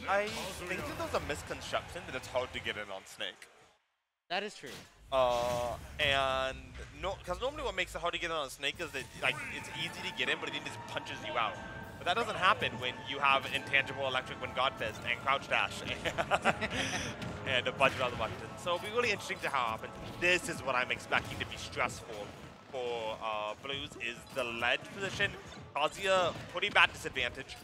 I think that there's a misconception that it's hard to get in on Snake. That is true. And no, because normally what makes it hard to get in on Snake is that like it's easy to get in, but it just punches you out. But that doesn't happen when you have intangible electric wind god fist and crouch dash and a bunch of other buttons. So it'll be really interesting to how it happens. This is what I'm expecting to be stressful for Blues is the ledge position. Kazuya, pretty bad disadvantage.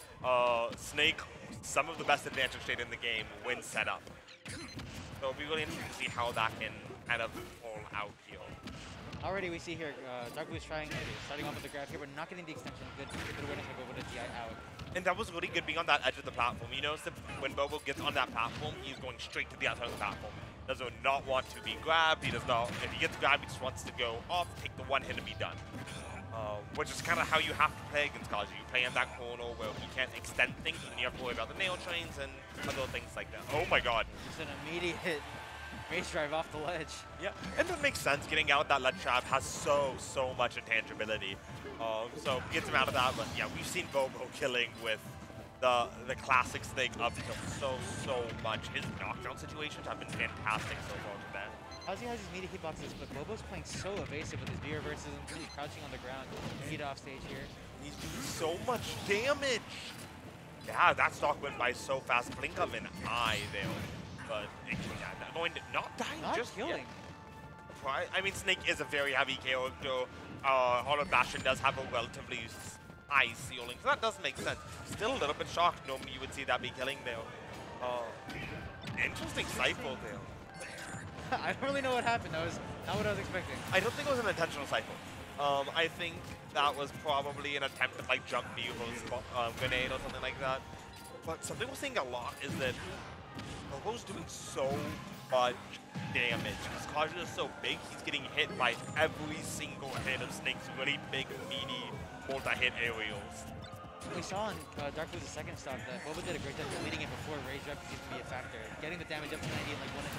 Snake, some of the best advantage state in the game when set up. So it'll be really interesting to see how that can kind of fall out here. Already we see here, Darkblues starting off with the grab here, but not getting the extension. Good awareness by Bobo to DI out. And that was really good being on that edge of the platform. You notice that when Bobo gets on that platform, he's going straight to the outside of the platform. Does not want to be grabbed. He does not. If he gets grabbed, he just wants to go off, take the one hit, and be done. Which is kind of how you have to play against Kazuya. You play in that corner where he can't extend things, and you have to worry about the nail trains and other things like that. Oh my god. Just an immediate race drive off the ledge. Yeah, and that makes sense. Getting out that ledge trap has so much intangibility. So gets him out of that. But yeah, we've seen Bobo killing with the classic Snake up tilt so much. His knockdown situations have been fantastic so far today. Kazuya has his media hitboxes, but Bobo's playing so evasive with his V reverses and really crouching on the ground. Heat off stage here. He's doing so much damage. Yeah, that stock went by so fast. Blink of an eye there. But going to not dying, not just killing. Yeah. I mean, Snake is a very heavy character. Hollow Bastion does have a relatively high ceiling, so that does make sense. Still a little bit shocked. Normally you would see that be killing there. Interesting cycle there. I don't really know what happened. That was not what I was expecting. I don't think it was an intentional cycle. I think that was probably an attempt to like jump Bobo's grenade or something like that. But something we're seeing a lot is that Bobo's doing so much damage. Because Kazuya is so big, he's getting hit by every single hit of Snake's really big, meaty, multi-hit aerials. We saw in Darkblues' second stock that Bobo did a great job leading it before Rage Rep could even be a factor. Getting the damage up to 90 in like one and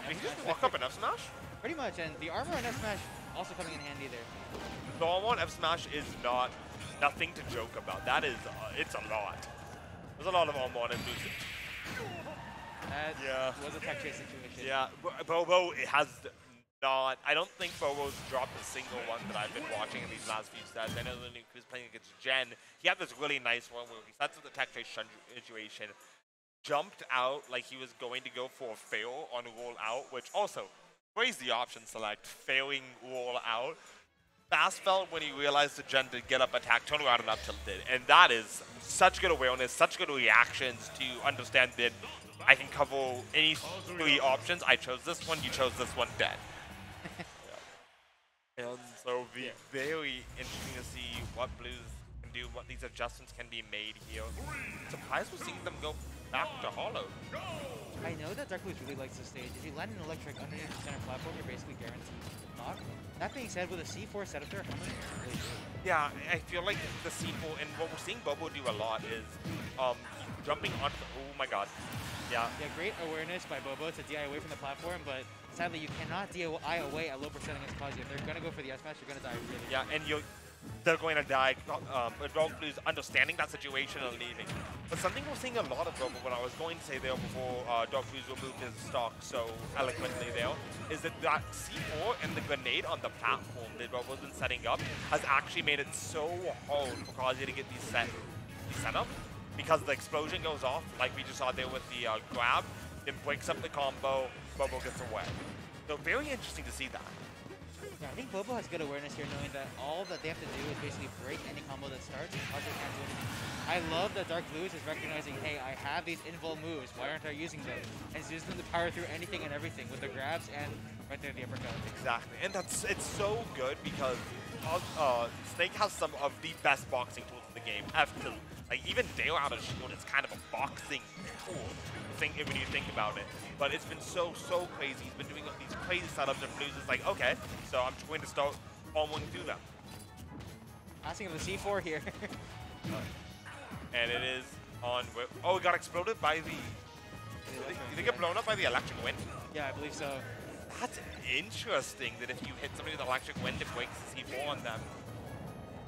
Did he just walk up an F smash? Pretty much, and the armor and F smash also coming in handy there. The armor on F smash is nothing to joke about. That is, it's a lot. There's a lot of armor on him. That was a tech chase situation. Yeah, Bobo has not. I don't think Bobo's dropped a single one that I've been watching in these last few sets. I know when he was playing against Jen, he had this really nice one where he sets up the tech chase situation, jumped out like he was going to go for a fail on roll out, which also crazy option select, failing roll out. Fast fell when he realized the Jen did get up attack, turn around and up tilted. And that is such good awareness, such good reactions to understand that I can cover any three options. I chose this one, you chose this one, dead. Yeah. And so it'll be very interesting to see what Blues can do, what these adjustments can be made here. Surprised we're seeing them go back to Hollow. I know that Darkblues really likes this stage. If you land an electric underneath the center platform, you're basically guaranteed to knock. That being said, with a C4 setup there, how much really good? Yeah, I feel like the C4, and what we're seeing Bobo do a lot is jumping onto the, oh my god. Yeah. Yeah, great awareness by Bobo to DI away from the platform, but sadly you cannot DI away at low percent against Kazuya. If they're going to go for the S-Match, you're going to die really Yeah, and they're going to die. Darkblues understanding that situation and leaving. But something we're seeing a lot of Bobo, what I was going to say there before Darkblues removed his stock so eloquently there, is that C4 and the grenade on the platform that Bobo's been setting up has actually made it so hard for Kazuya to get these set up. Because the explosion goes off, like we just saw there with the grab, then breaks up the combo, Bobo gets away. So very interesting to see that. Yeah, I think Bobo has good awareness here, knowing that all that they have to do is basically break any combo that starts. Kazuya can't do anything. I love that Darkblues is recognizing, hey, I have these invul moves, why aren't I using them? And he's using them to power through anything and everything with the grabs and right there the uppercut. Exactly, and it's so good because Snake has some of the best boxing tools in the game. F2. Like, even Dale out of shield is kind of a boxing tool when you think about it. But it's been so crazy. He's been doing these crazy setups, and Blues is like, okay, so I'm just going to start following through them. Passing of the C4 here. And it is on... Oh, it got exploded by the... Did it get blown up by the electric wind? Yeah, I believe so. That's interesting that if you hit somebody with electric wind, it breaks the C4 on them.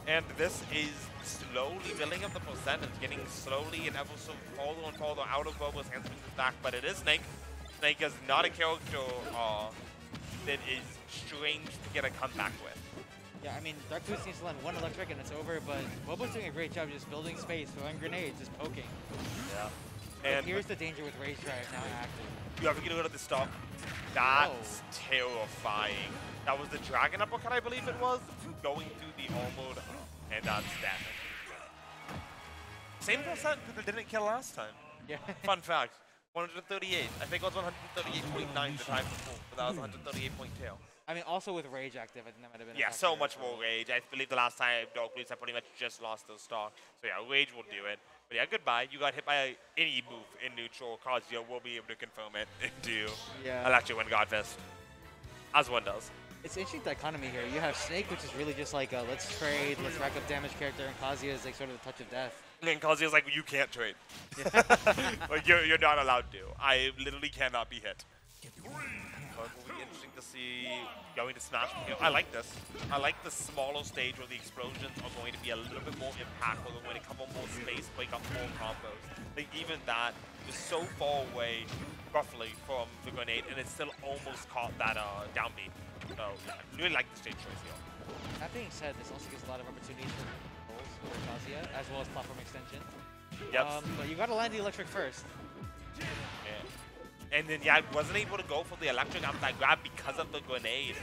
And this is slowly building up the percentage, getting slowly and ever so further out of Bobo's hands from the back, but it is Snake. Snake is not a character that is strange to get a comeback with. Yeah, I mean, Darkblues needs to land one electric and it's over, but Bobo's doing a great job just building space, throwing grenades, just poking. Yeah. And here's the danger with Rage Drive now active. You have to get rid of the stop. That's terrifying. That was the Dragon Uppercut, I believe it was, going through the armored, and that's death. Same percent because it didn't kill last time. Yeah. Fun fact, 138. I think it was 138.9 the time before, but that was 138.2. I mean, also with Rage active, I think that might have been Yeah, so much more Rage. I believe the last time Darkblues had pretty much just lost their stock. So yeah, Rage will do it. But yeah, goodbye. You got hit by any move in neutral. Kazuya will be able to confirm it and do Electric Wind Godfist, as one does. It's interesting dichotomy here. You have Snake, which is really just like a let's trade, let's rack up damage character, and Kazuya is like sort of the touch of death. And Kazuya's like, you can't trade. Like, you're not allowed to. I literally cannot be hit. But it will be interesting to see going to Smash. I like this. I like the smaller stage where the explosions are going to be a little bit more impactful. They're going to cover more space, break up more combos. Like, even that is so far away, roughly, from the grenade, and it still almost caught that down beat. So, yeah, I really like the stage choice here. That being said, this also gives a lot of opportunities for goals for Kazuya, as well as platform extension. Yep. But you gotta land the electric first. Yeah. And then, yeah, I wasn't able to go for the electric after that grab because of the grenade.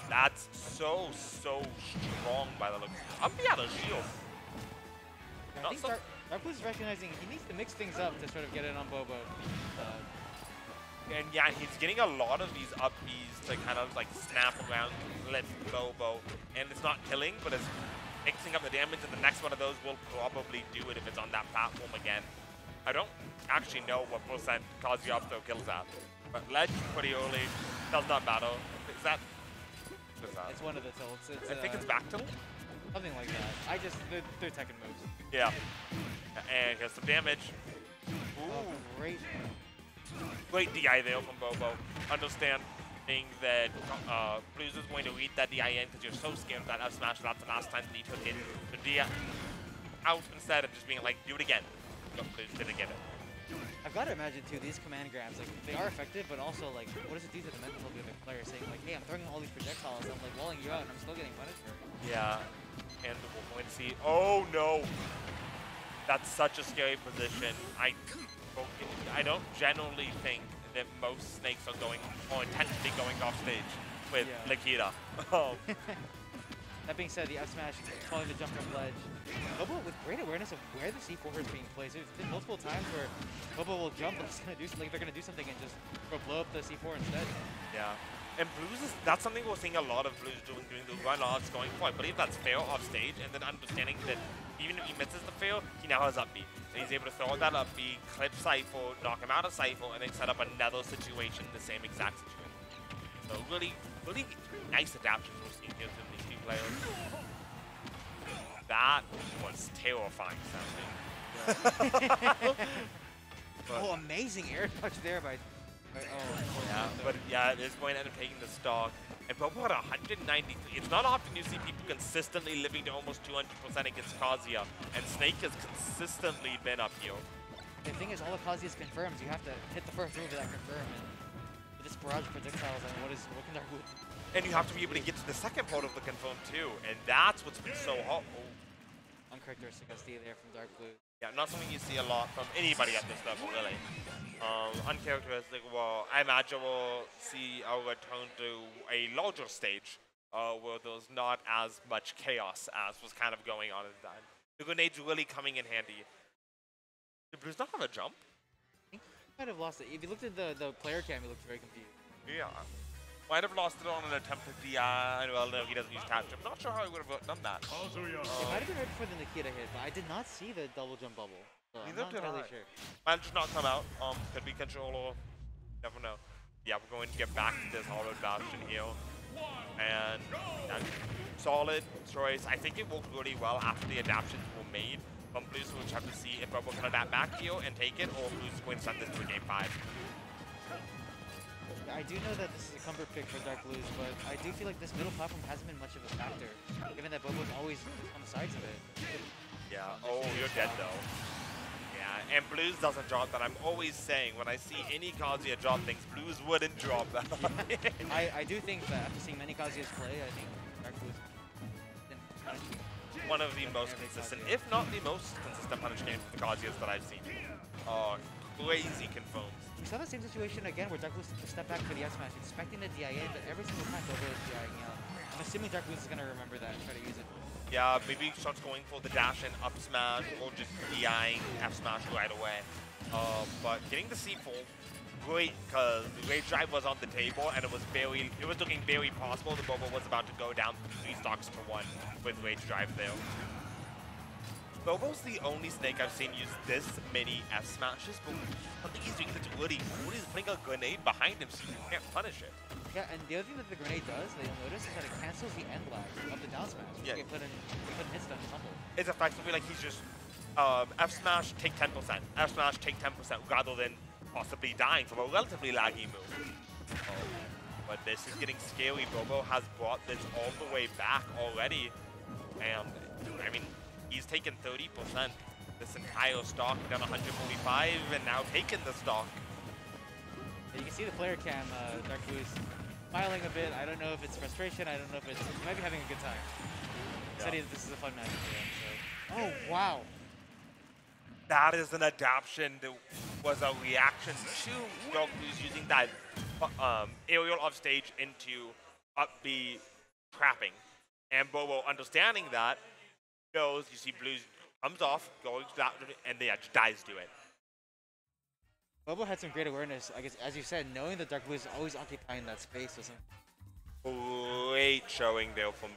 That's so strong by the look. Up the other shield. I think Darkblues is recognizing he needs to mix things up to sort of get it on Bobo. And yeah, he's getting a lot of these up Bs to kind of like snap around, lift Bobo. And it's not killing, but it's mixing up the damage, and the next one of those will probably do it if it's on that platform again. I don't actually know what percent Kazuya up throw kills at. But ledge pretty early, does not matter. Is that? What is that? It's one of the tilts. I think it's back tilt? Something like that. They're Tekken moves. Yeah. And here's some damage. Ooh. Oh, great. Great DI there from Bobo. Understanding that Blues is going to read that DI in because you're so scared of that up smash. That's the last time he took it. So DI out instead of just being like, do it again. No, Blues didn't get it. I've got to imagine too, these command grabs, like they are effective, but also like, what does it do to the mental of the player saying like, hey, I'm throwing all these projectiles, I'm like walling you out, and I'm still getting punished for it. Yeah, and we're going to see. Oh no, that's such a scary position. I don't generally think that most snakes are going or intentionally going off stage with Nikita. That being said, the F smash calling the jump from ledge. Bobo with great awareness of where the C4 is being placed. There's been multiple times where Bobo will jump and it's gonna do something. They're gonna do something and just blow up the C4 instead. Yeah, and Blues that's something we're seeing a lot of Blues doing the run-offs going for. I believe that's fair off stage, and then understanding that even if he misses the fail, he now has up B. And he's able to throw that up B, clip Cypher, knock him out of Cypher, and then set up another situation, the same exact situation. So really nice adaptations we're seeing here from these two players. That was terrifying sounding. Oh, amazing air touch there by yeah, but yeah, it is going to end up taking the stock. And Bobo at 193. It's not often you see people consistently living to almost 200% against Kazuya, and Snake has consistently been up here. The thing is, all of Kazuya's confirms. You have to hit the first move of that confirm, and with this barrage of projectiles, I mean, what can Darkblues? And you have to be able to get to the second part of the confirm too, and that's what's been so hot. Uncharacteristic SD there from Darkblues. Yeah, not something you see a lot from anybody at this level, really. Uncharacteristic, well, I imagine we'll see a return to a larger stage where there's not as much chaos as was kind of going on at the time. The grenades really coming in handy. Did Blues not have a jump? I think he might have lost it. If you looked at the player cam, he looked very confused. Yeah. Might have lost it on an attempt at DI. Well, no, he doesn't use tap jump. Not sure how he would have done that. It might have been right before the Nikita hit, but I did not see the double jump bubble. So I'm not entirely sure. Might just not come out. Could be controller. Never know. Yeah, we're going to get back to this Hollow Bastion here. And yeah, solid choice. I think it worked really well after the adaptations were made. Blues will just have to see if Bobo can adapt back here and take it, or Blues is going to send this to a game 5. I do know that this is a comfort pick for Darkblues, but I do feel like this middle platform hasn't been much of a factor, given that Bobo's always on the sides of it. Yeah. Oh, you're dead though. Yeah, and Blues doesn't drop that. I'm always saying when I see any Kazuya drop things, Blues wouldn't drop that. I do think that after seeing many Kazuyas play, I think Darkblues one of the most consistent, if not the most consistent punish game for the Kazuyas that I've seen. Crazy confirms. We saw the same situation again where Darkblues took a step back for the F smash, expecting the DI in, but every single time Bobo is DIing out. I'm assuming Darkblues is going to remember that and try to use it. Yeah, maybe starts going for the dash and up smash, or just DIing F smash right away. But getting the C4, great, because the rage drive was on the table, and it was looking very possible that Bobo was about to go down 3 stocks to 1 with rage drive there. Bobo's the only snake I've seen use this many F smashes, but something he's doing that's really cool is putting a grenade behind him so you can't punish it. Yeah, and the other thing that the grenade does that you'll notice is that it cancels the end lag of the down smash. Yeah. You put in hits down the tumble. It's effectively like he's just F smash, take 10%, F smash, take 10%, rather than possibly dying from a relatively laggy move. But this is getting scary. Bobo has brought this all the way back already, and I mean, he's taken 30% this entire stock, down 145, and now taken the stock. Yeah, you can see the player cam, Darkblues smiling a bit. I don't know if it's frustration. I don't know if it's... He might be having a good time. He said this is a fun match for him, so... Oh, wow. That is an adaptation that was a reaction to Darkblues using that aerial off stage into up B trapping. And Bobo understanding that, goes, you see Blues comes off, goes that, and they just dies to it. Bobo had some great awareness, I guess, as you said, knowing that Darkblues is always occupying that space. Great showing there from